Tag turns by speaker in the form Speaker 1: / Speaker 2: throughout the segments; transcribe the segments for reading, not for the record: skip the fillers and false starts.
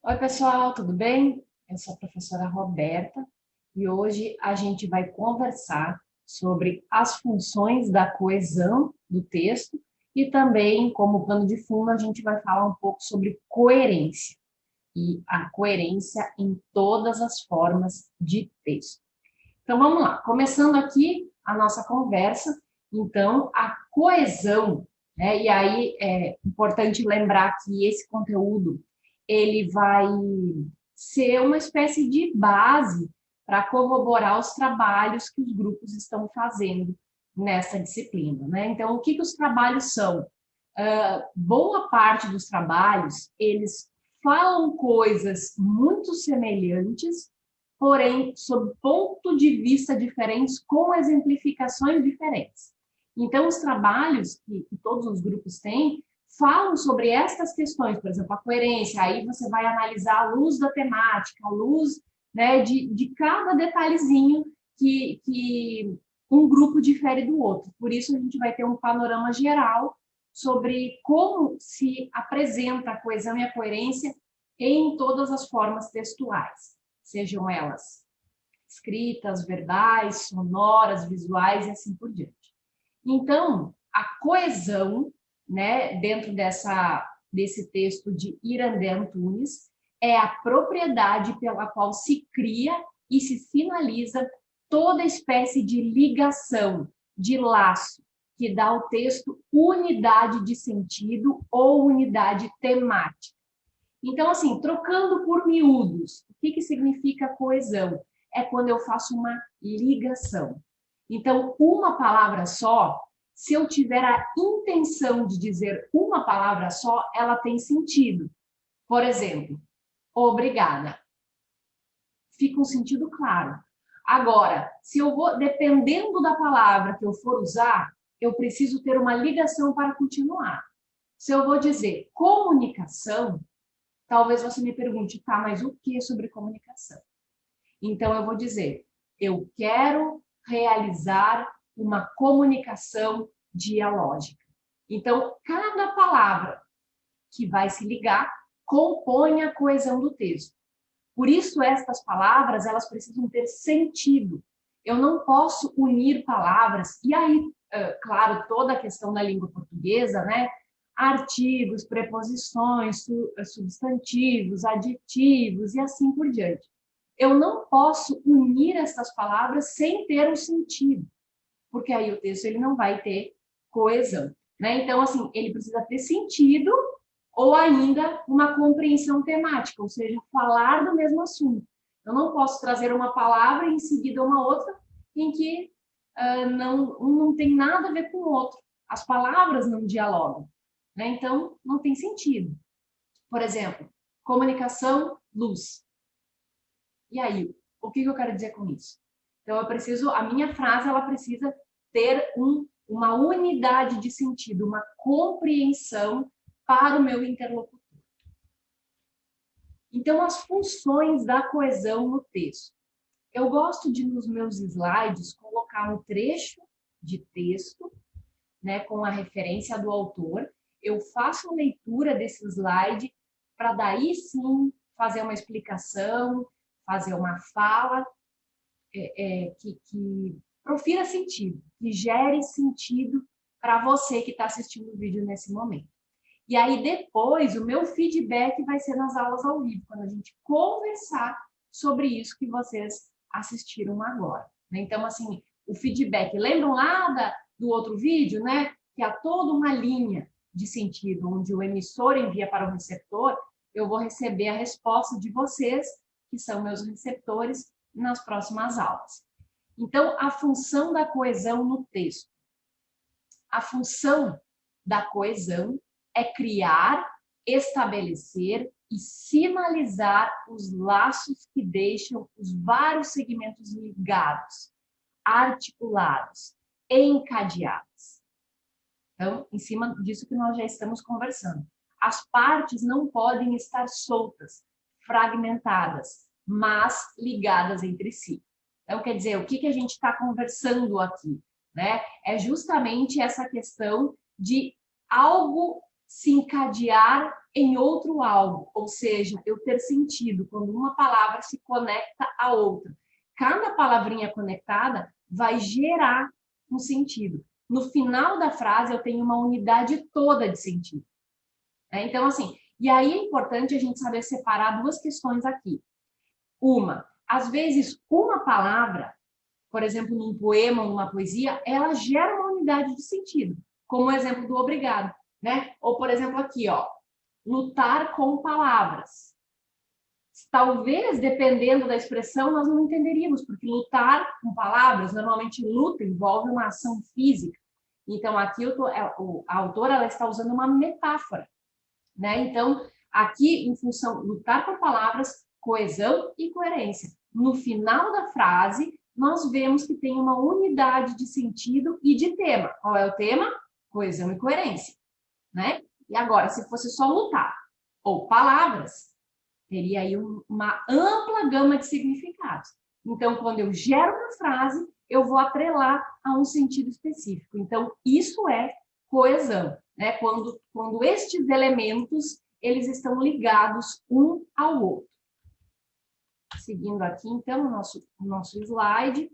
Speaker 1: Oi, pessoal, tudo bem? Eu sou a professora Roberta e hoje a gente vai conversar sobre as funções da coesão do texto e também, como pano de fundo, a gente vai falar um pouco sobre coerência e a coerência em todas as formas de texto. Então, vamos lá. Começando aqui a nossa conversa, então, a coesão, né? E aí é importante lembrar que esse conteúdo ele vai ser uma espécie de base para corroborar os trabalhos que os grupos estão fazendo nessa disciplina, né? Então, o que os trabalhos são? Boa parte dos trabalhos, eles falam coisas muito semelhantes, porém, sob ponto de vista diferentes, com exemplificações diferentes. Então, os trabalhos que todos os grupos têm falam sobre estas questões, por exemplo, a coerência, aí você vai analisar a luz da temática, a luz, né, de cada detalhezinho que um grupo difere do outro. Por isso, a gente vai ter um panorama geral sobre como se apresenta a coesão e a coerência em todas as formas textuais, sejam elas escritas, verbais, sonoras, visuais e assim por diante. Então, a coesão, né, dentro desse texto de Irandé Antunes, é a propriedade pela qual se cria e se finaliza toda espécie de ligação, de laço, que dá ao texto unidade de sentido ou unidade temática. Então, assim, trocando por miúdos, o que significa coesão? É quando eu faço uma ligação. Então, uma palavra só, se eu tiver a intenção de dizer uma palavra só, ela tem sentido. Por exemplo, obrigada. Fica um sentido claro. Agora, se eu vou, dependendo da palavra que eu for usar, eu preciso ter uma ligação para continuar. Se eu vou dizer comunicação, talvez você me pergunte, tá, mas o que sobre comunicação? Então, eu vou dizer, eu quero realizar uma comunicação dialógica. Então, cada palavra que vai se ligar compõe a coesão do texto. Por isso, estas palavras, elas precisam ter sentido. Eu não posso unir palavras, e aí, claro, toda a questão da língua portuguesa, né? Artigos, preposições, substantivos, aditivos e assim por diante. Eu não posso unir essas palavras sem ter um sentido, porque aí o texto ele não vai ter coesão, né? Então, assim, ele precisa ter sentido ou ainda uma compreensão temática, ou seja, falar do mesmo assunto. Eu não posso trazer uma palavra e em seguida uma outra em que não tem nada a ver com o outro. As palavras não dialogam, né? Então, não tem sentido. Por exemplo, comunicação, luz. E aí, o que eu quero dizer com isso? Então, a minha frase, ela precisa ter uma unidade de sentido, uma compreensão para o meu interlocutor. Então, as funções da coesão no texto. Eu gosto de, nos meus slides, colocar um trecho de texto, né, com a referência do autor. Eu faço a leitura desse slide para daí sim fazer uma explicação, fazer uma fala que profira sentido, que gere sentido para você que está assistindo o vídeo nesse momento. E aí depois o meu feedback vai ser nas aulas ao vivo, quando a gente conversar sobre isso que vocês assistiram agora. Então, assim, o feedback, lembram lá do outro vídeo, né? Que há toda uma linha de sentido, onde o emissor envia para o receptor, eu vou receber a resposta de vocês, que são meus receptores, nas próximas aulas. Então, a função da coesão no texto. A função da coesão é criar, estabelecer e sinalizar os laços que deixam os vários segmentos ligados, articulados, encadeados. Então, em cima disso que nós já estamos conversando. As partes não podem estar soltas, fragmentadas, mas ligadas entre si. Então, quer dizer, o que a gente está conversando aqui, né? É justamente essa questão de algo se encadear em outro algo, ou seja, eu ter sentido quando uma palavra se conecta à outra. Cada palavrinha conectada vai gerar um sentido. No final da frase, eu tenho uma unidade toda de sentido. Então, assim, e aí é importante a gente saber separar duas questões aqui. Uma, às vezes, uma palavra, por exemplo, num poema ou numa poesia, ela gera uma unidade de sentido, como o exemplo do obrigado, né? Ou, por exemplo, aqui, ó, lutar com palavras. Talvez, dependendo da expressão, nós não entenderíamos, porque lutar com palavras, normalmente luta envolve uma ação física. Então, aqui a autora ela está usando uma metáfora, né? Então, aqui, em função lutar com palavras, coesão e coerência. No final da frase, nós vemos que tem uma unidade de sentido e de tema. Qual é o tema? Coesão e coerência, né? E agora, se fosse só lutar ou palavras, teria aí uma ampla gama de significados. Então, quando eu gero uma frase, eu vou atrelar a um sentido específico. Então, isso é coesão, né? Quando estes elementos, eles estão ligados um ao outro. Seguindo aqui, então, o nosso slide.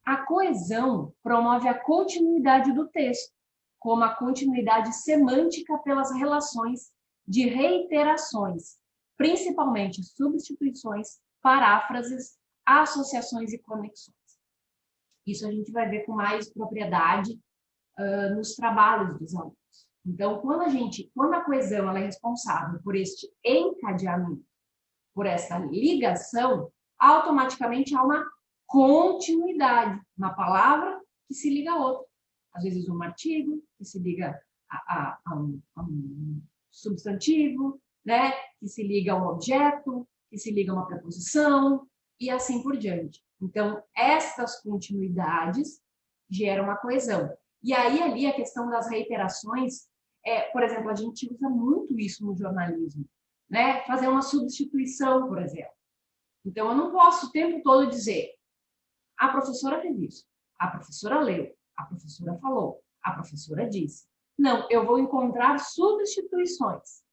Speaker 1: A coesão promove a continuidade do texto, como a continuidade semântica pelas relações de reiterações, principalmente substituições, paráfrases, associações e conexões. Isso a gente vai ver com mais propriedade nos trabalhos dos alunos. Então, quando a coesão ela é responsável por este encadeamento, por essa ligação, automaticamente há uma continuidade, uma palavra que se liga a outra. Às vezes um artigo que se liga a um substantivo, né? Que se liga a um objeto, que se liga a uma preposição e assim por diante. Então, estas continuidades geram uma coesão. E aí, ali, a questão das reiterações, por exemplo, a gente usa muito isso no jornalismo, né? Fazer uma substituição, por exemplo. Então, eu não posso o tempo todo dizer a professora fez isso, a professora leu, a professora falou, a professora disse. Não, eu vou encontrar substituições.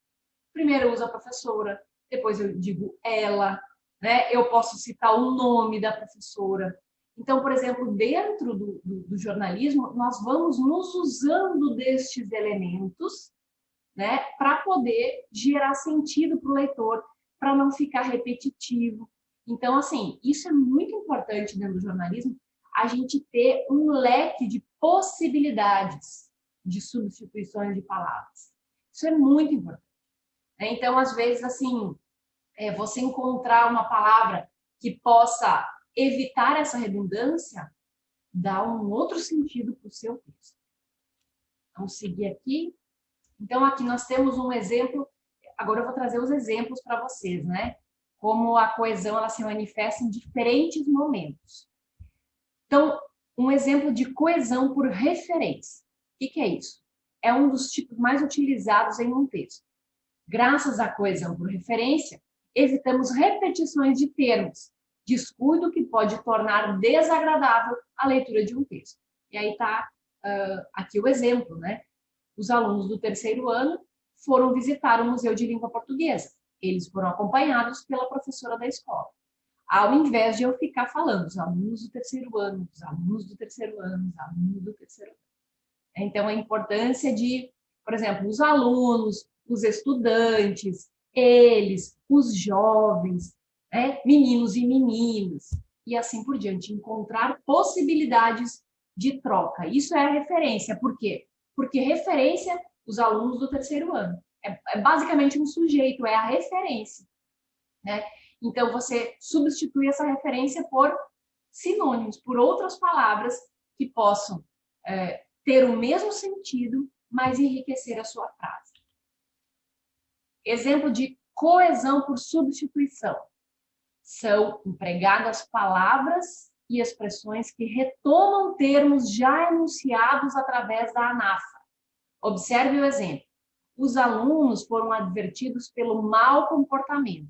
Speaker 1: Primeiro eu uso a professora, depois eu digo ela, né? Eu posso citar o nome da professora. Então, por exemplo, dentro do jornalismo, nós vamos nos usando destes elementos, né, para poder gerar sentido para o leitor, para não ficar repetitivo. Então, assim, isso é muito importante dentro do jornalismo, a gente ter um leque de possibilidades de substituições de palavras. Isso é muito importante. Então, às vezes, assim, você encontrar uma palavra que possa evitar essa redundância, dá um outro sentido para o seu texto. Vamos seguir aqui. Então, aqui nós temos um exemplo, agora eu vou trazer os exemplos para vocês, né? Como a coesão ela se manifesta em diferentes momentos. Então, um exemplo de coesão por referência. O que é isso? É um dos tipos mais utilizados em um texto. Graças à coesão por referência, evitamos repetições de termos, descuido que pode tornar desagradável a leitura de um texto. E aí está aqui o exemplo, né? Os alunos do terceiro ano foram visitar o Museu de Língua Portuguesa. Eles foram acompanhados pela professora da escola. Ao invés de eu ficar falando, os alunos do terceiro ano, os alunos do terceiro ano, os alunos do terceiro ano. Então, a importância de, por exemplo, os alunos, os estudantes, eles, os jovens, meninos e meninas, e assim por diante. Encontrar possibilidades de troca. Isso é a referência. Por quê? Porque referência, os alunos do terceiro ano. É basicamente um sujeito, é a referência, né? Então, você substitui essa referência por sinônimos, por outras palavras que possam ter o mesmo sentido, mas enriquecer a sua frase. Exemplo de coesão por substituição. São empregadas palavras e expressões que retomam termos já enunciados através da ANAFA. Observe o exemplo. Os alunos foram advertidos pelo mau comportamento.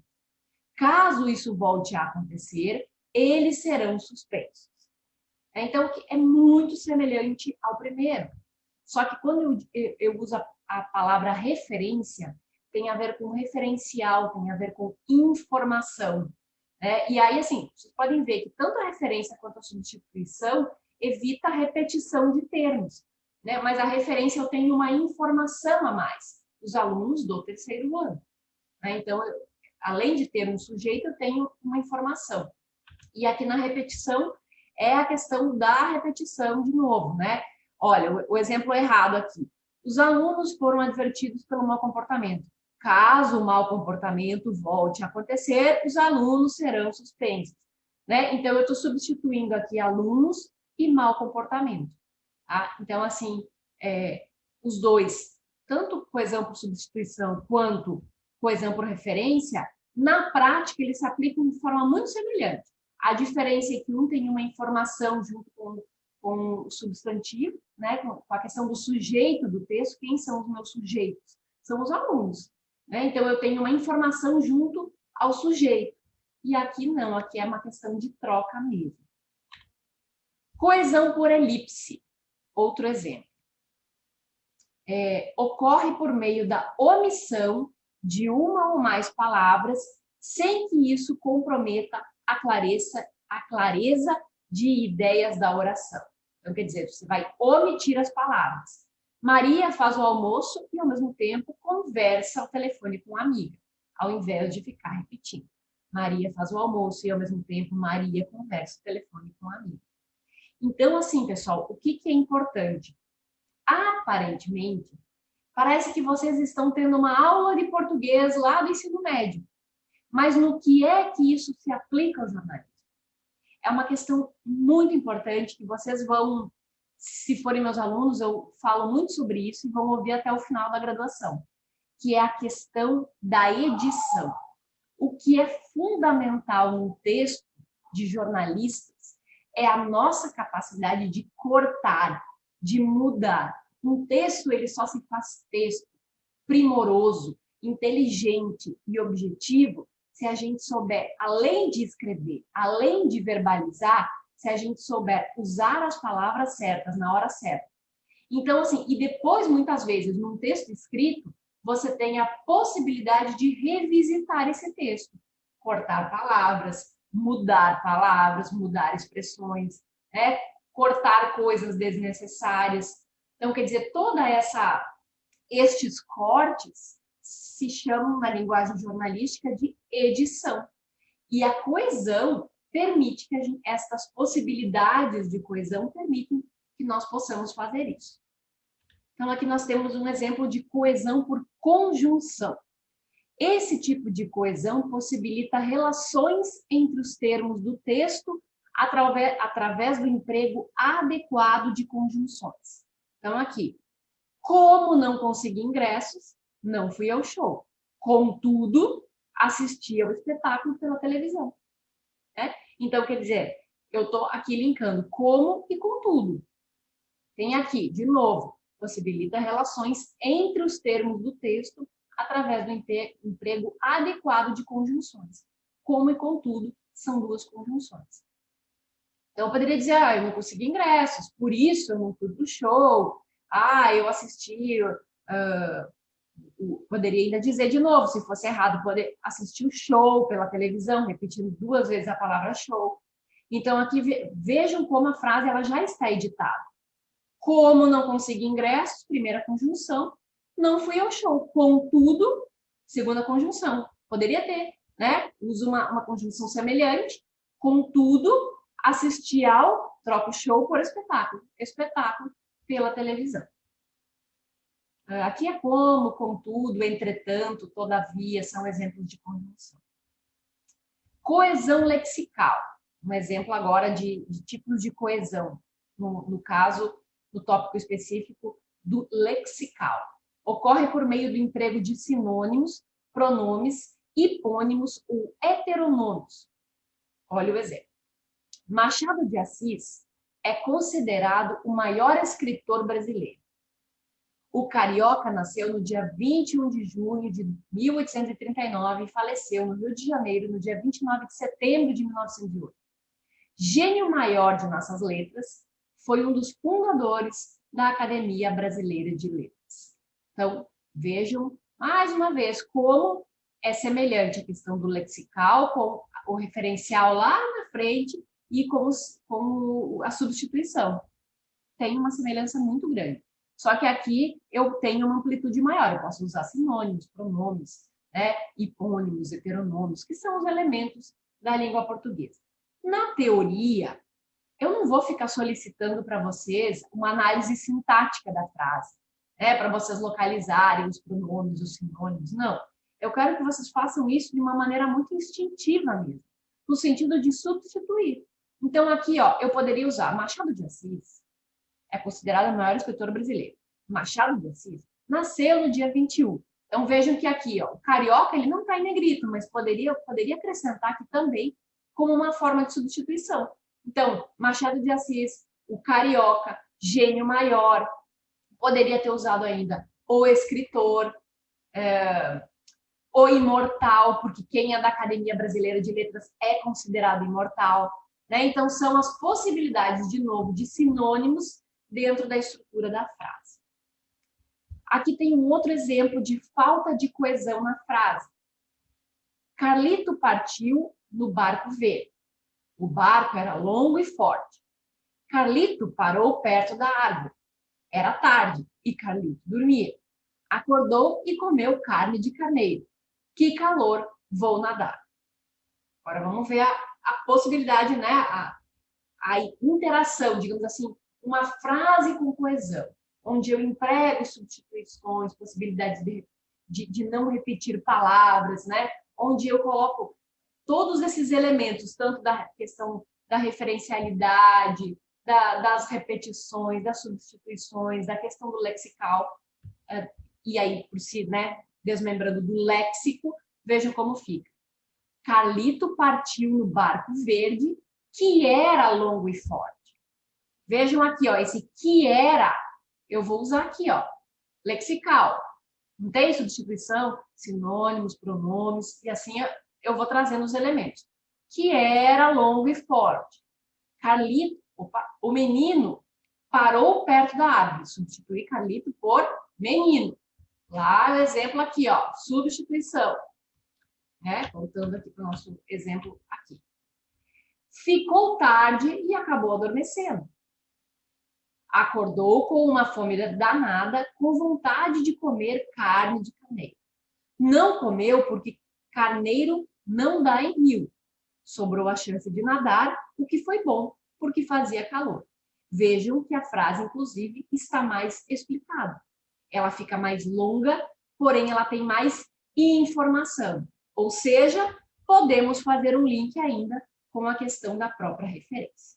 Speaker 1: Caso isso volte a acontecer, eles serão suspensos. Então, é muito semelhante ao primeiro. Só que quando eu uso a palavra referência, tem a ver com referencial, tem a ver com informação. E aí, assim, vocês podem ver que tanto a referência quanto a substituição evita a repetição de termos, né? Mas a referência eu tenho uma informação a mais, os alunos do terceiro ano. Então, além de ter um sujeito, eu tenho uma informação. E aqui na repetição é a questão da repetição de novo, né? Olha, o exemplo errado aqui. Os alunos foram advertidos pelo mau comportamento. Caso o mau comportamento volte a acontecer, os alunos serão suspensos, né? Então, eu estou substituindo aqui alunos e mau comportamento. Tá? Então, assim, os dois, tanto coesão por substituição quanto coesão por referência, na prática, eles se aplicam de forma muito semelhante. A diferença é que um tem uma informação junto com o substantivo, né? Com a questão do sujeito do texto. Quem são os meus sujeitos? São os alunos. Né? Então, eu tenho uma informação junto ao sujeito. E aqui não, aqui é uma questão de troca mesmo. Coesão por elipse, outro exemplo. Ocorre por meio da omissão de uma ou mais palavras, sem que isso comprometa a clareza de ideias da oração. Então, quer dizer, você vai omitir as palavras. Maria faz o almoço e, ao mesmo tempo, conversa ao telefone com a amiga, ao invés de ficar repetindo. Maria faz o almoço e, ao mesmo tempo, Maria conversa ao telefone com a amiga. Então, assim, pessoal, o que é importante? Aparentemente, parece que vocês estão tendo uma aula de português lá do ensino médio. Mas no que é que isso se aplica ao jornalismo? É uma questão muito importante que vocês vão, se forem meus alunos, eu falo muito sobre isso e vão ouvir até o final da graduação, que é a questão da edição. O que é fundamental no texto de jornalistas é a nossa capacidade de cortar, de mudar. Um texto, ele só se faz texto primoroso, inteligente e objetivo se a gente souber, além de escrever, além de verbalizar, se a gente souber usar as palavras certas na hora certa. Então, assim, e depois, muitas vezes, num texto escrito, você tem a possibilidade de revisitar esse texto, cortar palavras, mudar expressões, né? Cortar coisas desnecessárias. Então, quer dizer, estes cortes se chamam na linguagem jornalística de edição. E a coesão permite que estas possibilidades de coesão permitem que nós possamos fazer isso. Então, aqui nós temos um exemplo de coesão por conjunção. Esse tipo de coesão possibilita relações entre os termos do texto através do emprego adequado de conjunções. Então, aqui, como não consegui ingressos, não fui ao show. Contudo, assisti ao espetáculo pela televisão. Né? Então, quer dizer, eu estou aqui linkando como e contudo. Tem aqui, de novo, possibilita relações entre os termos do texto através do emprego adequado de conjunções. Como e contudo são duas conjunções. Então, eu poderia dizer, eu não consegui ingressos, por isso eu não fui para o show. Eu assisti... poderia ainda dizer de novo, se fosse errado, poder assistir o show pela televisão, repetindo 2 vezes a palavra show. Então, aqui vejam como a frase ela já está editada. Como não consegui ingressos, primeira conjunção, não fui ao show. Contudo, segunda conjunção. Poderia ter, né? Uso uma conjunção semelhante. Contudo, assisti ao, troco show por espetáculo. Espetáculo pela televisão. Aqui é como, contudo, entretanto, todavia, são exemplos de conjunção. Coesão lexical. Um exemplo agora de tipos de coesão. No caso, no tópico específico do lexical. Ocorre por meio do emprego de sinônimos, pronomes, hipônimos ou heteronômos. Olha o exemplo. Machado de Assis é considerado o maior escritor brasileiro. O carioca nasceu no dia 21 de junho de 1839 e faleceu no Rio de Janeiro no dia 29 de setembro de 1908. Gênio maior de nossas letras, foi um dos fundadores da Academia Brasileira de Letras. Então, vejam Mais uma vez, como é semelhante a questão do lexical, com o referencial lá na frente e com a substituição. Tem uma semelhança muito grande. Só que aqui eu tenho uma amplitude maior, eu posso usar sinônimos, pronomes, né, hipônimos, heteronômos, que são os elementos da língua portuguesa. Na teoria, eu não vou ficar solicitando para vocês uma análise sintática da frase, né, para vocês localizarem os pronomes, os sinônimos, não. Eu quero que vocês façam isso de uma maneira muito instintiva mesmo, no sentido de substituir. Então aqui, ó, eu poderia usar Machado de Assis, é considerado o maior escritor brasileiro. Machado de Assis nasceu no dia 21. Então vejam que aqui, ó, o carioca, ele não está em negrito, mas poderia acrescentar aqui também como uma forma de substituição. Então, Machado de Assis, o carioca, gênio maior, poderia ter usado ainda o escritor, o imortal, porque quem é da Academia Brasileira de Letras é considerado imortal, né? Então, são as possibilidades, de novo, de sinônimos dentro da estrutura da frase. Aqui tem um outro exemplo de falta de coesão na frase. Carlito partiu no barco verde. O barco era longo e forte. Carlito parou perto da árvore. Era tarde e Carlito dormia. Acordou e comeu carne de carneiro. Que calor, vou nadar. Agora vamos ver a possibilidade, né? A interação, digamos assim, uma frase com coesão, onde eu emprego substituições, possibilidades de não repetir palavras, né? Onde eu coloco todos esses elementos, tanto da questão da referencialidade, das repetições, das substituições, da questão do lexical, e aí, por si, né, desmembrando do léxico, vejam como fica. Carlito partiu no barco verde, que era longo e forte. Vejam aqui, ó, esse que era, eu vou usar aqui, ó, lexical. Não tem substituição, sinônimos, pronomes, e assim eu vou trazendo os elementos. Que era longo e forte. Carlito, o menino parou perto da árvore. Substituir Carlito por menino. Lá o exemplo aqui, ó, substituição. Né? Voltando aqui para o nosso exemplo aqui. Ficou tarde e acabou adormecendo. Acordou com uma fome danada, com vontade de comer carne de carneiro. Não comeu porque carneiro não dá em rio. Sobrou a chance de nadar, o que foi bom, porque fazia calor. Vejam que a frase, inclusive, está mais explicada. Ela fica mais longa, porém ela tem mais informação. Ou seja, podemos fazer um link ainda com a questão da própria referência.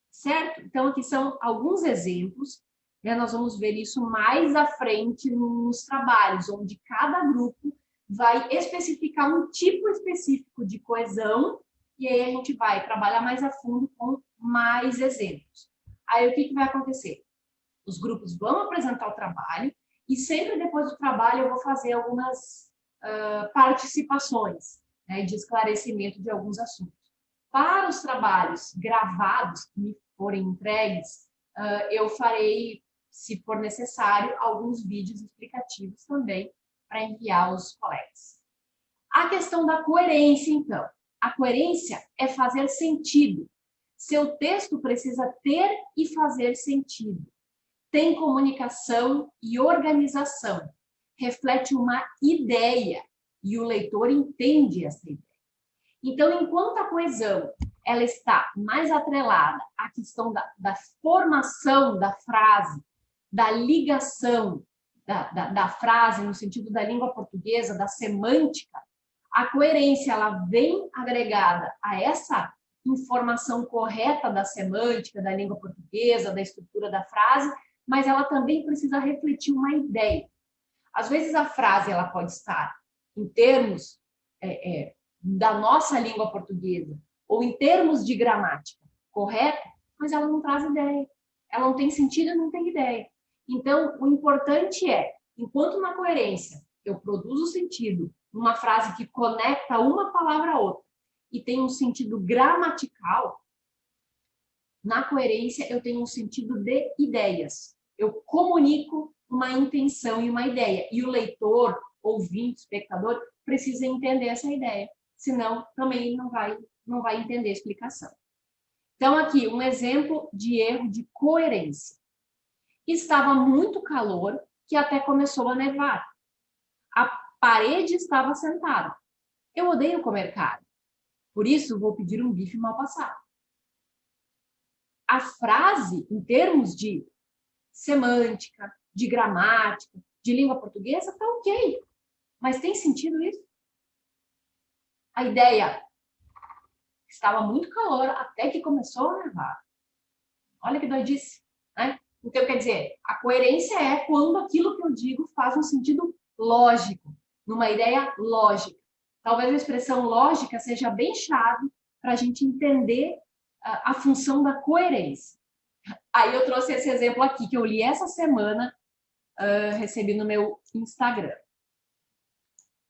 Speaker 1: Certo? Então, aqui são alguns exemplos, né? Nós vamos ver isso mais à frente nos trabalhos, onde cada grupo vai especificar um tipo específico de coesão, e aí a gente vai trabalhar mais a fundo com mais exemplos. Aí, o que vai acontecer? Os grupos vão apresentar o trabalho, e sempre depois do trabalho eu vou fazer algumas participações, né, de esclarecimento de alguns assuntos. Para os trabalhos gravados que me forem entregues, eu farei, se for necessário, alguns vídeos explicativos também para enviar aos colegas. A questão da coerência, então. A coerência é fazer sentido. Seu texto precisa ter e fazer sentido. Tem comunicação e organização. Reflete uma ideia e o leitor entende essa ideia. Então, enquanto a coesão ela está mais atrelada à questão da formação da frase, da ligação da frase no sentido da língua portuguesa, da semântica, a coerência ela vem agregada a essa informação correta da semântica, da língua portuguesa, da estrutura da frase, mas ela também precisa refletir uma ideia. Às vezes a frase ela pode estar em termos da nossa língua portuguesa, ou em termos de gramática, correto? Mas ela não traz ideia. Ela não tem sentido e não tem ideia. Então, o importante é, enquanto na coerência eu produzo sentido numa frase que conecta uma palavra a outra e tem um sentido gramatical, na coerência eu tenho um sentido de ideias. Eu comunico uma intenção e uma ideia. E o leitor, ouvinte, espectador, precisa entender essa ideia. Senão, também não vai entender a explicação. Então, aqui, um exemplo de erro de coerência. Estava muito calor, que até começou a nevar. A parede estava sentada. Eu odeio comer carne. Por isso, vou pedir um bife mal passado. A frase, em termos de semântica, de gramática, de língua portuguesa, está ok. Mas tem sentido isso? A ideia, estava muito calor até que começou a nevar. Olha que doidice, né? Então, quer dizer, a coerência é quando aquilo que eu digo faz um sentido lógico, numa ideia lógica. Talvez a expressão lógica seja bem chave para a gente entender a função da coerência. Aí eu trouxe esse exemplo aqui, que eu li essa semana, recebi no meu Instagram.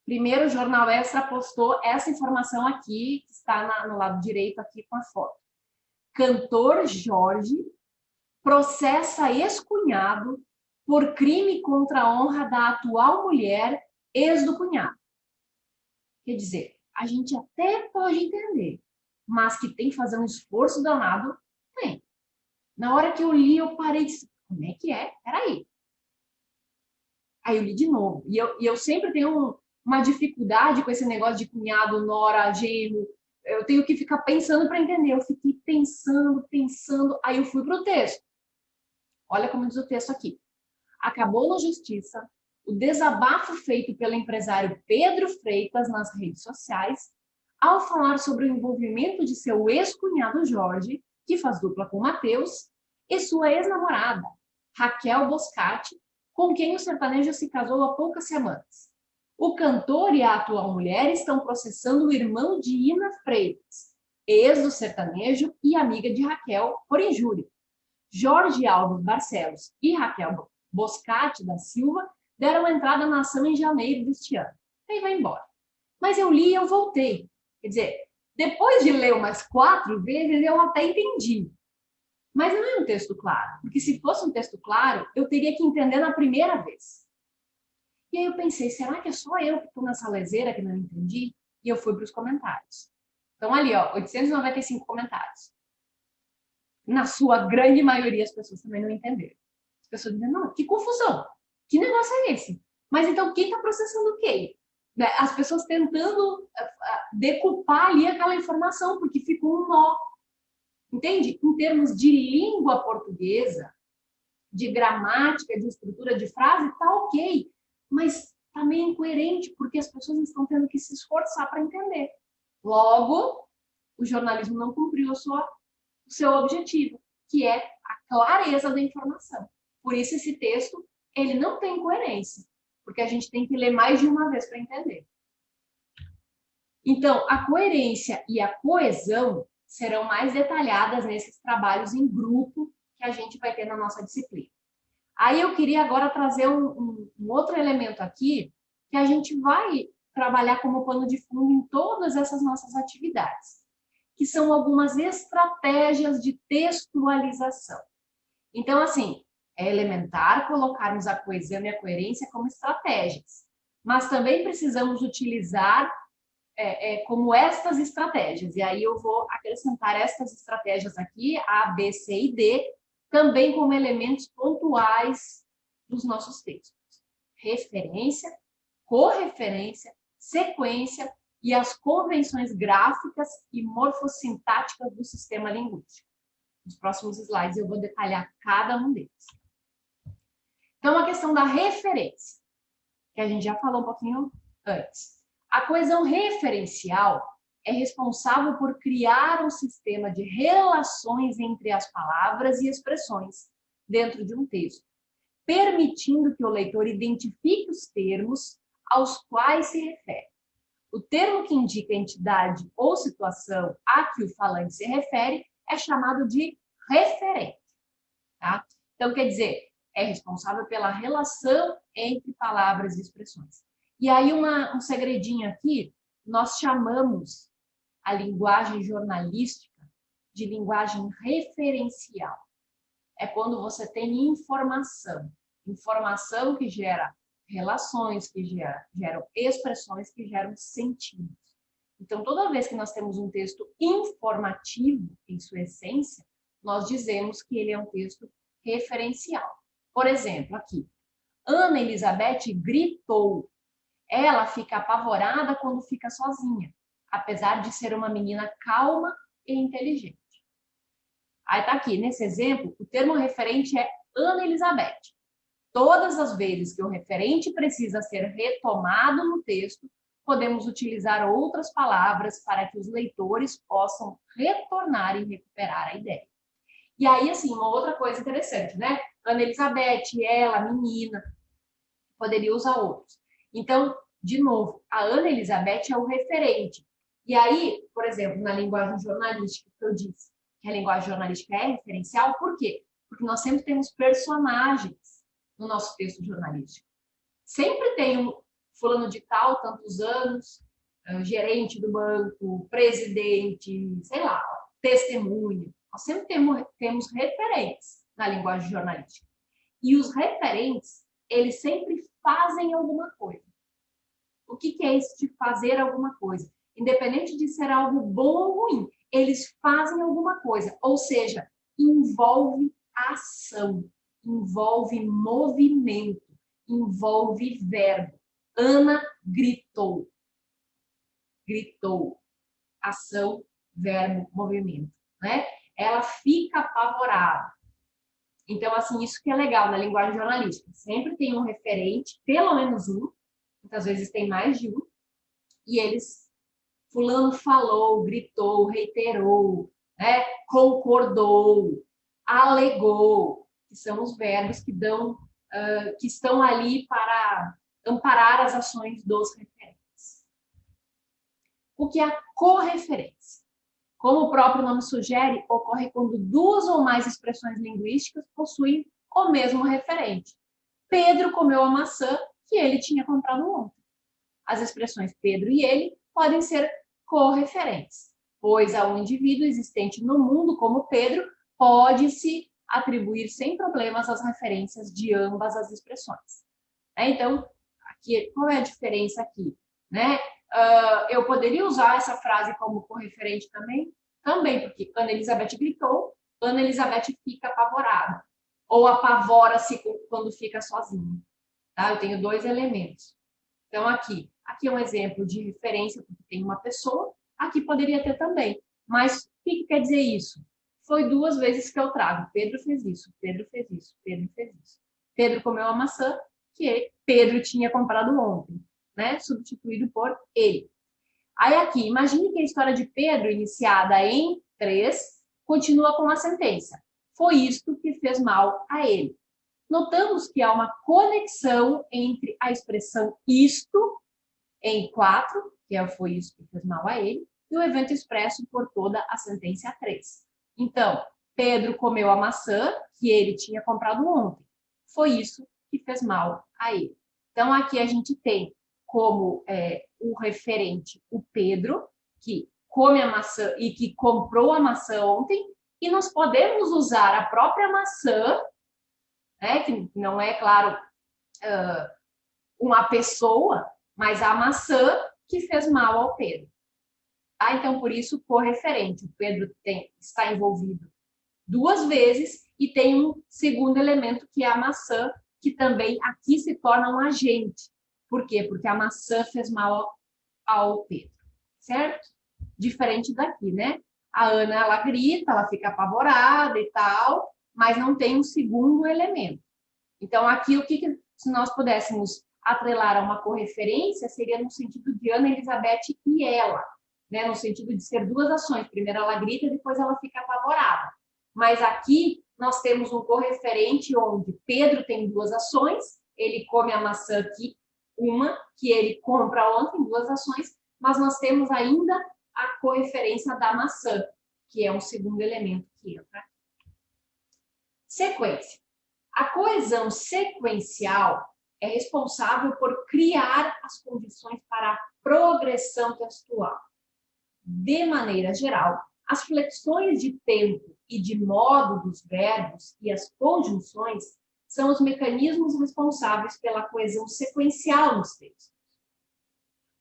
Speaker 1: Primeiro, o Jornal Extra postou essa informação aqui, que está no lado direito aqui com a foto. Cantor Jorge processa ex-cunhado por crime contra a honra da atual mulher, ex do cunhado. Quer dizer, a gente até pode entender, mas que tem que fazer um esforço danado, tem. Na hora que eu li, eu parei e disse, como é que é? Peraí. Aí eu li de novo. E eu sempre tenho uma dificuldade com esse negócio de cunhado, nora, genro. Eu tenho que ficar pensando para entender. Eu fiquei pensando. Aí eu fui para o texto. Olha como diz o texto aqui. Acabou na justiça o desabafo feito pelo empresário Pedro Freitas nas redes sociais ao falar sobre o envolvimento de seu ex-cunhado Jorge, que faz dupla com Matheus, e sua ex-namorada, Raquel Boscati, com quem o sertanejo se casou há poucas semanas. O cantor e a atual mulher estão processando o irmão de Ina Freitas, ex do sertanejo e amiga de Raquel, por injúria. Jorge Alves Barcelos e Raquel Boscati da Silva deram entrada na ação em janeiro deste ano. Aí vai embora. Mas eu li e eu voltei. Quer dizer, depois de ler umas 4 vezes, eu até entendi. Mas não é um texto claro. Porque se fosse um texto claro, eu teria que entender na primeira vez. E aí eu pensei, será que é só eu que estou nessa leseira que não entendi? E eu fui para os comentários. Então ali, ó, 895 comentários. Na sua grande maioria, as pessoas também não entenderam. As pessoas dizem, não, que confusão. Que negócio é esse? Mas então quem está processando quem? As pessoas tentando decupar ali aquela informação, porque ficou um nó. Entende? Em termos de língua portuguesa, de gramática, de estrutura de frase, tá ok. Mas tá meio incoerente, porque as pessoas estão tendo que se esforçar para entender. Logo, o jornalismo não cumpriu o seu objetivo, que é a clareza da informação. Por isso esse texto, ele não tem coerência, porque a gente tem que ler mais de uma vez para entender. Então, a coerência e a coesão serão mais detalhadas nesses trabalhos em grupo que a gente vai ter na nossa disciplina. Aí eu queria agora trazer um outro elemento aqui, que a gente vai trabalhar como pano de fundo em todas essas nossas atividades, que são algumas estratégias de textualização. Então, assim, é elementar colocarmos a coesão e a coerência como estratégias, mas também precisamos utilizar como estas estratégias. E aí eu vou acrescentar estas estratégias aqui, A, B, C e D, também como elementos pontuais dos nossos textos. Referência, correferência, sequência e as convenções gráficas e morfossintáticas do sistema linguístico. Nos próximos slides eu vou detalhar cada um deles. Então, a questão da referência, que a gente já falou um pouquinho antes. A coesão referencial é responsável por criar um sistema de relações entre as palavras e expressões dentro de um texto, permitindo que o leitor identifique os termos aos quais se refere. O termo que indica a entidade ou situação a que o falante se refere é chamado de referente. Tá? Então, quer dizer, é responsável pela relação entre palavras e expressões. E aí, um segredinho aqui, nós chamamos a linguagem jornalística de linguagem referencial. É quando você tem informação que gera relações que geram expressões que geram sentidos. Então, toda vez que nós temos um texto informativo em sua essência, nós dizemos que ele é um texto referencial. Por exemplo, aqui, Ana Elizabeth gritou. Ela fica apavorada quando fica sozinha, apesar de ser uma menina calma e inteligente. Aí tá aqui, nesse exemplo, o termo referente é Ana Elizabeth. Todas as vezes que o referente precisa ser retomado no texto, podemos utilizar outras palavras para que os leitores possam retornar e recuperar a ideia. E aí, assim, uma outra coisa interessante, né? Ana Elizabeth, ela, menina, poderia usar outros. Então, de novo, a Ana Elizabeth é o referente. E aí, por exemplo, na linguagem jornalística, que eu disse que a linguagem jornalística é referencial, por quê? Porque nós sempre temos personagens no nosso texto jornalístico. Sempre tem um fulano de tal, tantos anos, gerente do banco, presidente, sei lá, testemunha. Nós sempre temos referentes na linguagem jornalística. E os referentes, eles sempre fazem alguma coisa. O que é isso de fazer alguma coisa? Independente de ser algo bom ou ruim, eles fazem alguma coisa. Ou seja, envolve ação, envolve movimento, envolve verbo. Ana gritou. Gritou. Ação, verbo, movimento. Né? Ela fica apavorada. Então, assim, isso que é legal na linguagem jornalística. Sempre tem um referente, pelo menos um, muitas vezes tem mais de um, e eles, fulano falou, gritou, reiterou, né? Concordou, alegou, que são os verbos que que estão ali para amparar as ações dos referentes. O que é a correferência? Como o próprio nome sugere, ocorre quando duas ou mais expressões linguísticas possuem o mesmo referente. Pedro comeu a maçã que ele tinha comprado ontem. As expressões Pedro e ele podem ser correferentes, pois a um indivíduo existente no mundo como Pedro pode-se atribuir sem problemas as referências de ambas as expressões. Então, aqui, qual é a diferença aqui? Né? Eu poderia usar essa frase como correferente também? Também, porque Ana Elizabeth gritou, Ana Elizabeth fica apavorada. Ou apavora-se quando fica sozinha. Tá? Eu tenho dois elementos. Então, aqui é um exemplo de referência, porque tem uma pessoa. Aqui poderia ter também. Mas o que quer dizer isso? Foi duas vezes que eu trago. Pedro fez isso, Pedro fez isso, Pedro fez isso. Pedro comeu a maçã que Pedro tinha comprado ontem, né? Substituído por ele. Aí aqui, imagine que a história de Pedro, iniciada em 3, continua com a sentença. Foi isto que fez mal a ele. Notamos que há uma conexão entre a expressão isto, em 4, que foi isso que fez mal a ele, e o evento expresso por toda a sentença 3. Então, Pedro comeu a maçã que ele tinha comprado ontem. Foi isso que fez mal a ele. Então, aqui a gente tem como o referente o Pedro, que come a maçã e que comprou a maçã ontem, e nós podemos usar a própria maçã, né, que não é, claro, uma pessoa, mas a maçã que fez mal ao Pedro. Tá? Então, por isso, correferente. O Pedro está envolvido duas vezes e tem um segundo elemento, que é a maçã, que também aqui se torna um agente. Por quê? Porque a maçã fez mal ao Pedro, certo? Diferente daqui, né? A Ana, ela grita, ela fica apavorada e tal, mas não tem um segundo elemento. Então, aqui, se nós pudéssemos atrelar a uma correferência, seria no sentido de Ana Elizabeth e ela, né? No sentido de ser duas ações. Primeiro ela grita, depois ela fica apavorada. Mas aqui nós temos um correferente onde Pedro tem duas ações, ele come a maçã aqui, uma que ele compra ontem, duas ações, mas nós temos ainda a correferência da maçã, que é um segundo elemento que entra. Sequência. A coesão sequencial é responsável por criar as condições para a progressão textual. De maneira geral, as flexões de tempo e de modo dos verbos e as conjunções são os mecanismos responsáveis pela coesão sequencial nos textos.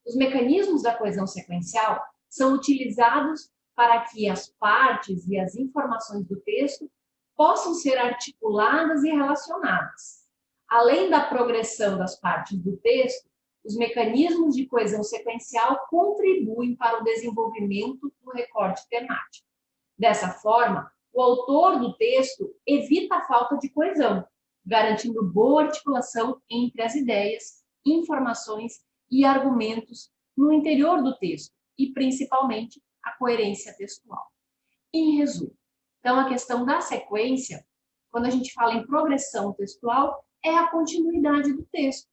Speaker 1: Os mecanismos da coesão sequencial são utilizados para que as partes e as informações do texto possam ser articuladas e relacionadas. Além da progressão das partes do texto, os mecanismos de coesão sequencial contribuem para o desenvolvimento do recorte temático. Dessa forma, o autor do texto evita a falta de coesão, garantindo boa articulação entre as ideias, informações e argumentos no interior do texto e, principalmente, a coerência textual. Em resumo, então, a questão da sequência, quando a gente fala em progressão textual, é a continuidade do texto.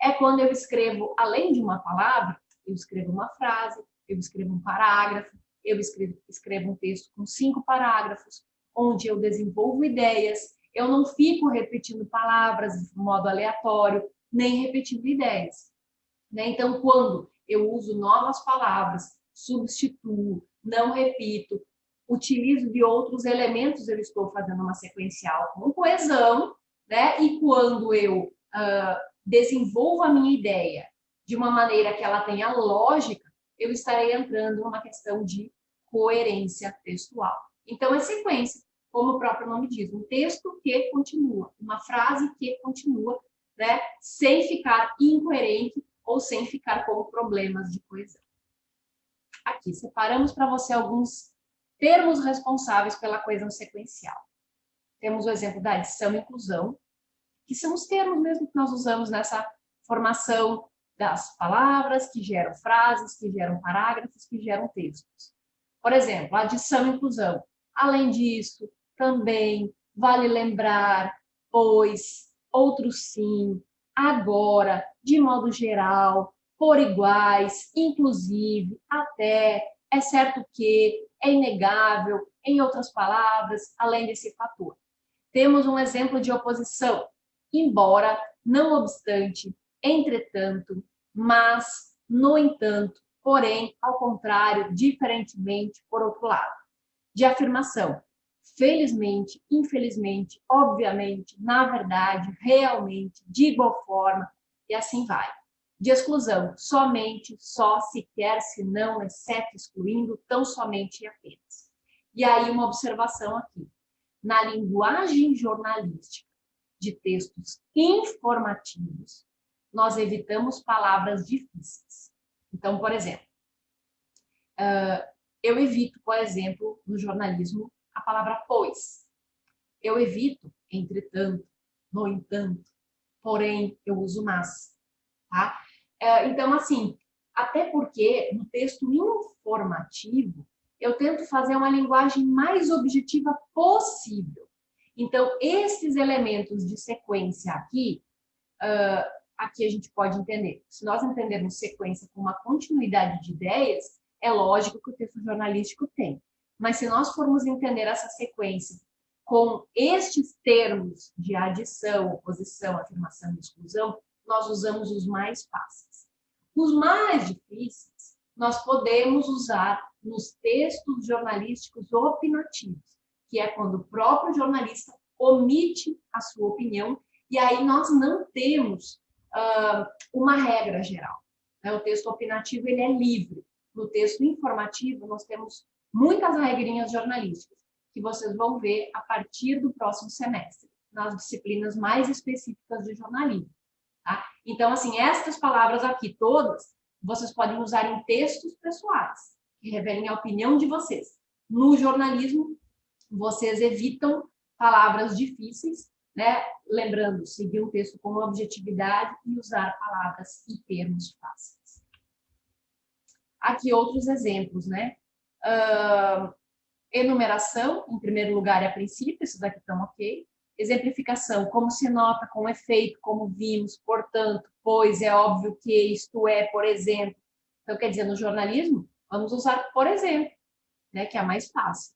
Speaker 1: É quando eu escrevo, além de uma palavra, eu escrevo uma frase, eu escrevo um parágrafo, eu escrevo um texto com 5 parágrafos, onde eu desenvolvo ideias, eu não fico repetindo palavras de modo aleatório, nem repetindo ideias. Então, quando eu uso novas palavras, substituo, não repito, utilizo de outros elementos, eu estou fazendo uma sequencial com coesão, e quando eu desenvolvo a minha ideia de uma maneira que ela tenha lógica, eu estarei entrando numa questão de coerência textual. Então, é sequência, como o próprio nome diz, um texto que continua, uma frase que continua, sem ficar incoerente ou sem ficar com problemas de coesão. Aqui, separamos para você alguns termos responsáveis pela coesão sequencial. Temos o exemplo da adição e inclusão, que são os termos mesmo que nós usamos nessa formação das palavras, que geram frases, que geram parágrafos, que geram textos. Por exemplo, adição e inclusão. Além disso, também, vale lembrar, pois, outro sim, agora, de modo geral, por iguais, inclusive, até, é certo que, é inegável, em outras palavras, além desse fator. Temos um exemplo de oposição, embora, não obstante, entretanto, mas, no entanto, porém, ao contrário, diferentemente, por outro lado. De afirmação, felizmente, infelizmente, obviamente, na verdade, realmente, de igual forma, e assim vai. De exclusão, somente, só, sequer, se não, exceto, excluindo, tão somente e apenas. E aí uma observação aqui. Na linguagem jornalística de textos informativos, nós evitamos palavras difíceis. Então, por exemplo, eu evito, por exemplo, no jornalismo, a palavra pois. Eu evito, entretanto, no entanto, porém, eu uso mas. Tá? Então, assim, até porque no texto informativo, eu tento fazer uma linguagem mais objetiva possível. Então, esses elementos de sequência aqui, aqui a gente pode entender. Se nós entendermos sequência como uma continuidade de ideias, é lógico que o texto jornalístico tem. Mas se nós formos entender essa sequência com estes termos de adição, oposição, afirmação e exclusão, nós usamos os mais fáceis. Os mais difíceis, nós podemos usar nos textos jornalísticos opinativos, que é quando o próprio jornalista omite a sua opinião, e aí nós não temos uma regra geral. O texto opinativo ele é livre. No texto informativo, nós temos muitas regrinhas jornalísticas, que vocês vão ver a partir do próximo semestre, nas disciplinas mais específicas de jornalismo. Tá? Então, assim, estas palavras aqui todas, vocês podem usar em textos pessoais, que revelem a opinião de vocês. No jornalismo, vocês evitam palavras difíceis, lembrando, seguir um texto com objetividade e usar palavras e termos fáceis. Aqui outros exemplos, enumeração, em primeiro lugar e a princípio, esses daqui estão ok. Exemplificação, como se nota, com efeito, como vimos, portanto, pois, é óbvio que, isto é, por exemplo. Então, quer dizer, no jornalismo, vamos usar por exemplo, que é a mais fácil.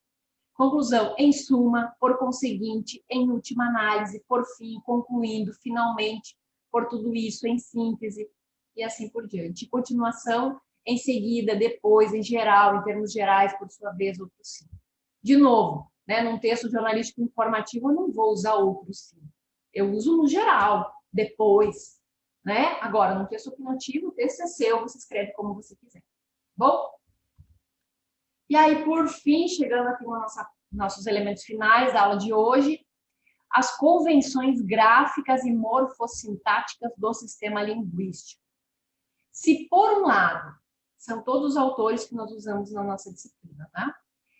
Speaker 1: Conclusão, em suma, por conseguinte, em última análise, por fim, concluindo, finalmente, por tudo isso, em síntese, e assim por diante. Continuação, em seguida, depois, em geral, em termos gerais, por sua vez, outro sim. De novo, num texto jornalístico informativo, eu não vou usar outro sim. Eu uso no geral, depois, né? Agora, no texto opinativo, o texto é seu, você escreve como você quiser. Bom? E aí, por fim, chegando aqui nos nossos elementos finais da aula de hoje, as convenções gráficas e morfossintáticas do sistema linguístico. Se, por um lado, são todos os autores que nós usamos na nossa disciplina, tá?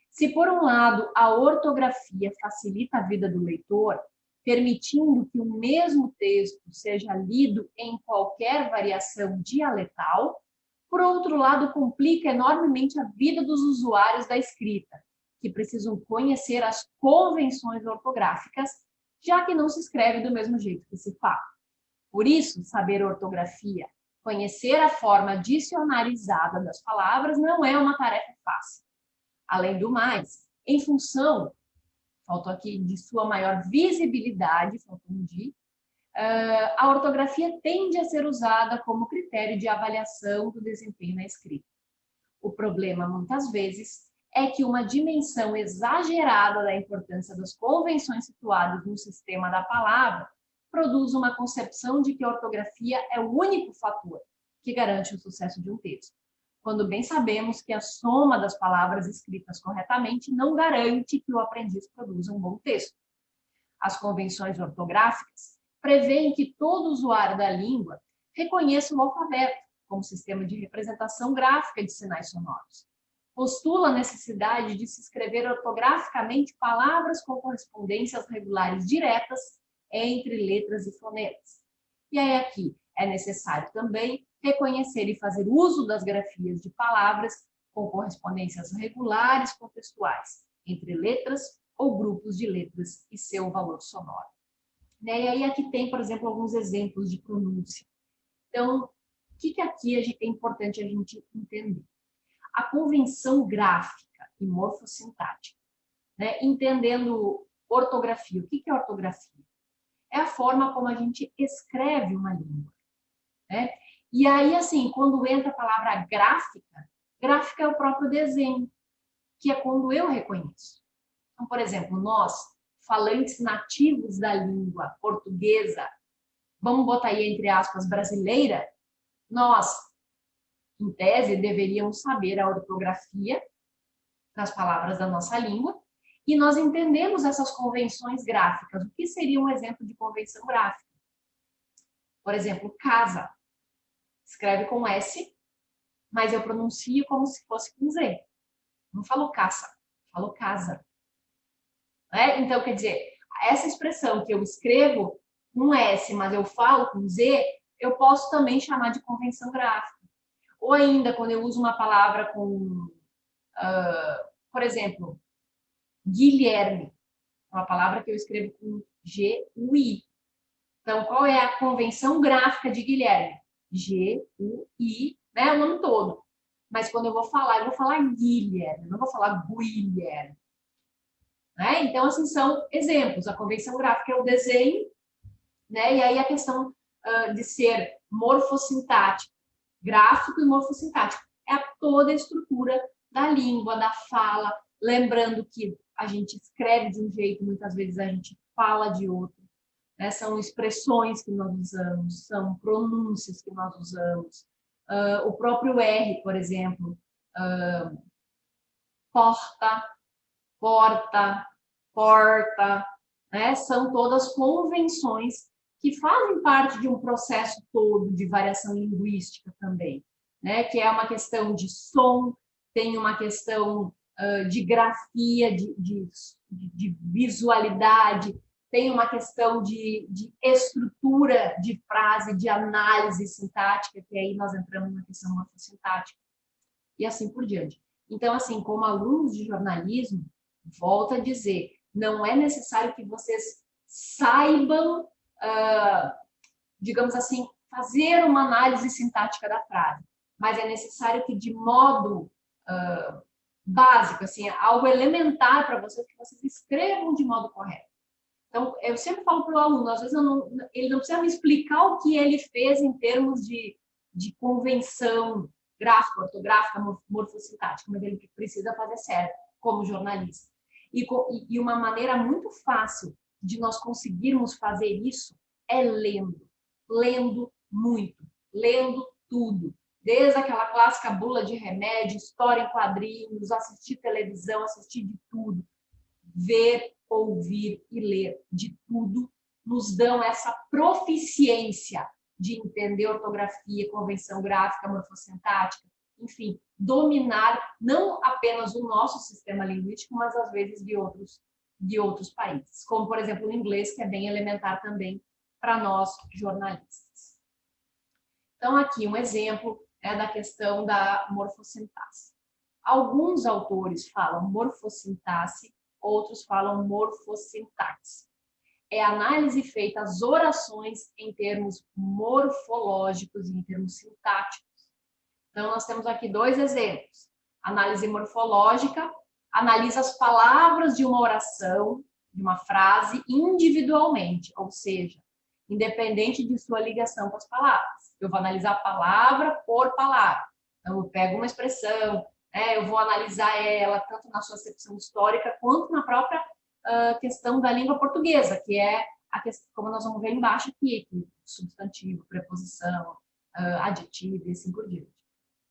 Speaker 1: Se, por um lado, a ortografia facilita a vida do leitor, permitindo que o mesmo texto seja lido em qualquer variação dialetal, por outro lado, complica enormemente a vida dos usuários da escrita, que precisam conhecer as convenções ortográficas, já que não se escreve do mesmo jeito que se fala. Por isso, saber ortografia, conhecer a forma dicionarizada das palavras não é uma tarefa fácil. Além do mais, em função, faltou aqui, de sua maior visibilidade, faltou um de, a ortografia tende a ser usada como critério de avaliação do desempenho na escrita. O problema, muitas vezes, é que uma dimensão exagerada da importância das convenções situadas no sistema da palavra produz uma concepção de que a ortografia é o único fator que garante o sucesso de um texto, quando bem sabemos que a soma das palavras escritas corretamente não garante que o aprendiz produza um bom texto. As convenções ortográficas prevêem que todo usuário da língua reconheça o alfabeto como sistema de representação gráfica de sinais sonoros. Postula a necessidade de se escrever ortograficamente palavras com correspondências regulares diretas entre letras e fonemas. E aí aqui é necessário também reconhecer e fazer uso das grafias de palavras com correspondências regulares contextuais entre letras ou grupos de letras e seu valor sonoro. E aí aqui tem, por exemplo, alguns exemplos de pronúncia. Então, o que aqui é importante a gente entender? A convenção gráfica e morfossintática, né? Entendendo ortografia. O que é ortografia? É a forma como a gente escreve uma língua, né? E aí, assim, quando entra a palavra gráfica, gráfica é o próprio desenho, que é quando eu reconheço. Então, por exemplo, nós, falantes nativos da língua portuguesa, vamos botar aí entre aspas, brasileira, nós, em tese, deveríamos saber a ortografia das palavras da nossa língua e nós entendemos essas convenções gráficas. O que seria um exemplo de convenção gráfica? Por exemplo, casa. Escreve com S, mas eu pronuncio como se fosse com Z. Não falo caça, falo casa. Né? Então, quer dizer, essa expressão que eu escrevo com S, mas eu falo com Z, eu posso também chamar de convenção gráfica. Ou ainda, quando eu uso uma palavra com, por exemplo, Guilherme, uma palavra que eu escrevo com G-U-I. Então, qual é a convenção gráfica de Guilherme? G-U-I, né? O nome todo. Mas quando eu vou falar Guilherme, não vou falar Guilherme. Né? Então, assim, são exemplos. A convenção gráfica é o desenho, né? E aí a questão de ser morfossintático, gráfico e morfossintático. É toda a estrutura da língua, da fala. Lembrando que a gente escreve de um jeito, muitas vezes a gente fala de outro. Né? São expressões que nós usamos, são pronúncias que nós usamos. O próprio R, por exemplo, porta, porta, porta, né? São todas convenções que fazem parte de um processo todo de variação linguística também, né? Que é uma questão de som, tem uma questão de grafia, de visualidade, tem uma questão de estrutura de frase, de análise sintática, que aí nós entramos na questão morfossintática, e assim por diante. Então, assim, como alunos de jornalismo, volto a dizer, não é necessário que vocês saibam, digamos assim, fazer uma análise sintática da frase, mas é necessário que de modo básico, assim, algo elementar para vocês, que vocês escrevam de modo correto. Então, eu sempre falo para o aluno, às vezes ele não precisa me explicar o que ele fez em termos de convenção gráfica, ortográfica, morfossintática, mas ele precisa fazer certo como jornalista. E uma maneira muito fácil de nós conseguirmos fazer isso é lendo muito, lendo tudo. Desde aquela clássica bula de remédio, história em quadrinhos, assistir televisão, assistir de tudo. Ver, ouvir e ler de tudo nos dão essa proficiência de entender ortografia, convenção gráfica, morfossintática, enfim, dominar não apenas o nosso sistema linguístico, mas às vezes de outros países, como por exemplo o inglês, que é bem elementar também para nós jornalistas. Então aqui um exemplo da questão da morfossintaxe. Alguns autores falam morfossintaxe, outros falam morfossintaxe. É análise feita às orações em termos morfológicos e em termos sintáticos. Então, nós temos aqui dois exemplos. Análise morfológica analisa as palavras de uma oração, de uma frase, individualmente, ou seja, independente de sua ligação com as palavras. Eu vou analisar palavra por palavra. Então, eu pego uma expressão, eu vou analisar ela tanto na sua acepção histórica quanto na própria questão da língua portuguesa, que é a questão, como nós vamos ver embaixo aqui, substantivo, preposição, adjetivo e assim por diante.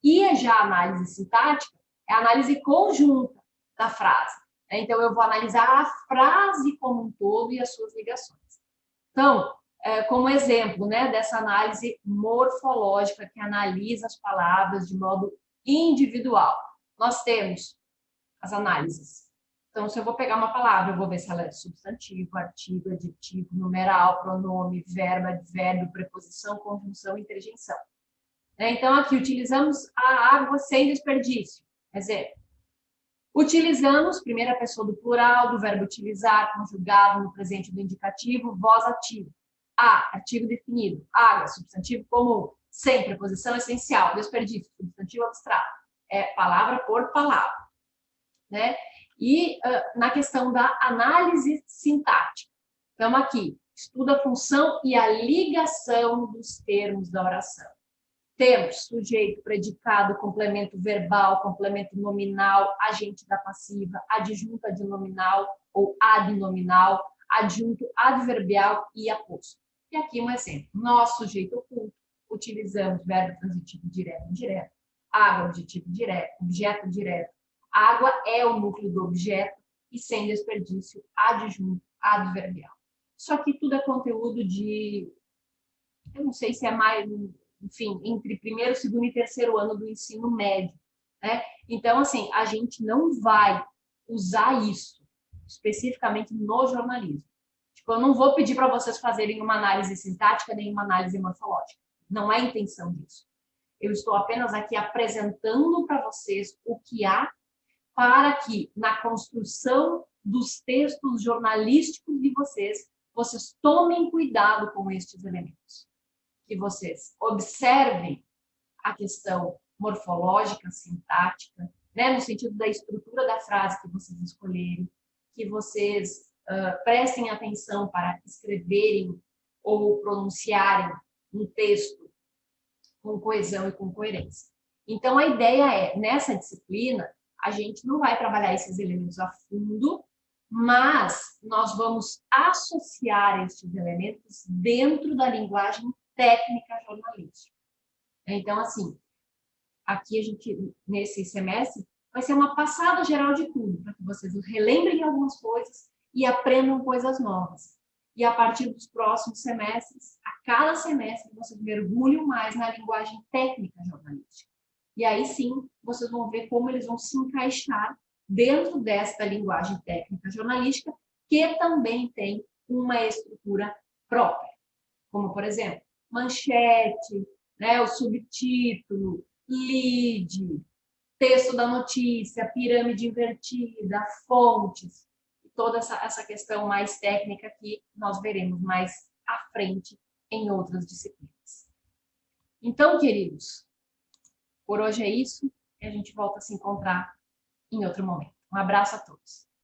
Speaker 1: E já a análise sintática é a análise conjunta da frase. Então, eu vou analisar a frase como um todo e as suas ligações. Então, como exemplo dessa análise morfológica que analisa as palavras de modo individual, nós temos as análises. Então, se eu vou pegar uma palavra, eu vou ver se ela é substantivo, artigo, adjetivo, numeral, pronome, verbo, advérbio, preposição, conjunção e interjeição. Então, aqui utilizamos a água sem desperdício. Exemplo. Utilizamos primeira pessoa do plural, do verbo utilizar, conjugado no presente do indicativo, voz ativa. A, artigo definido. Água, substantivo comum. Sem preposição essencial. Desperdício, substantivo abstrato. Palavra por palavra. E na questão da análise sintática. Então, aqui, estuda a função e a ligação dos termos da oração. Temos sujeito, predicado, complemento verbal, complemento nominal, agente da passiva, adjunto adnominal ou adnominal, adjunto adverbial e aposto. E aqui um exemplo. Nós, sujeito oculto, utilizamos verbo transitivo direto e indireto, água, objetivo direto, objeto direto. Água é o núcleo do objeto e sem desperdício, adjunto adverbial. Isso aqui tudo é conteúdo de, eu não sei se é mais, enfim, entre primeiro, segundo e terceiro ano do ensino médio. Então, assim, a gente não vai usar isso especificamente no jornalismo. Tipo, eu não vou pedir para vocês fazerem uma análise sintática nem uma análise morfológica. Não é a intenção disso. Eu estou apenas aqui apresentando para vocês o que há para que, na construção dos textos jornalísticos de vocês tomem cuidado com estes elementos. Que vocês observem a questão morfológica, sintática, no sentido da estrutura da frase que vocês escolherem, que vocês prestem atenção para escreverem ou pronunciarem um texto com coesão e com coerência. Então, a ideia é, nessa disciplina, a gente não vai trabalhar esses elementos a fundo, mas nós vamos associar estes elementos dentro da linguagem técnica jornalística. Então, assim, aqui a gente, nesse semestre, vai ser uma passada geral de tudo, para que vocês relembrem algumas coisas e aprendam coisas novas. E a partir dos próximos semestres, a cada semestre, vocês mergulham mais na linguagem técnica jornalística. E aí sim, vocês vão ver como eles vão se encaixar dentro desta linguagem técnica jornalística, que também tem uma estrutura própria. Como, por exemplo, manchete, o subtítulo, lead, texto da notícia, pirâmide invertida, fontes, toda essa questão mais técnica que nós veremos mais à frente em outras disciplinas. Então, queridos, por hoje é isso e a gente volta a se encontrar em outro momento. Um abraço a todos.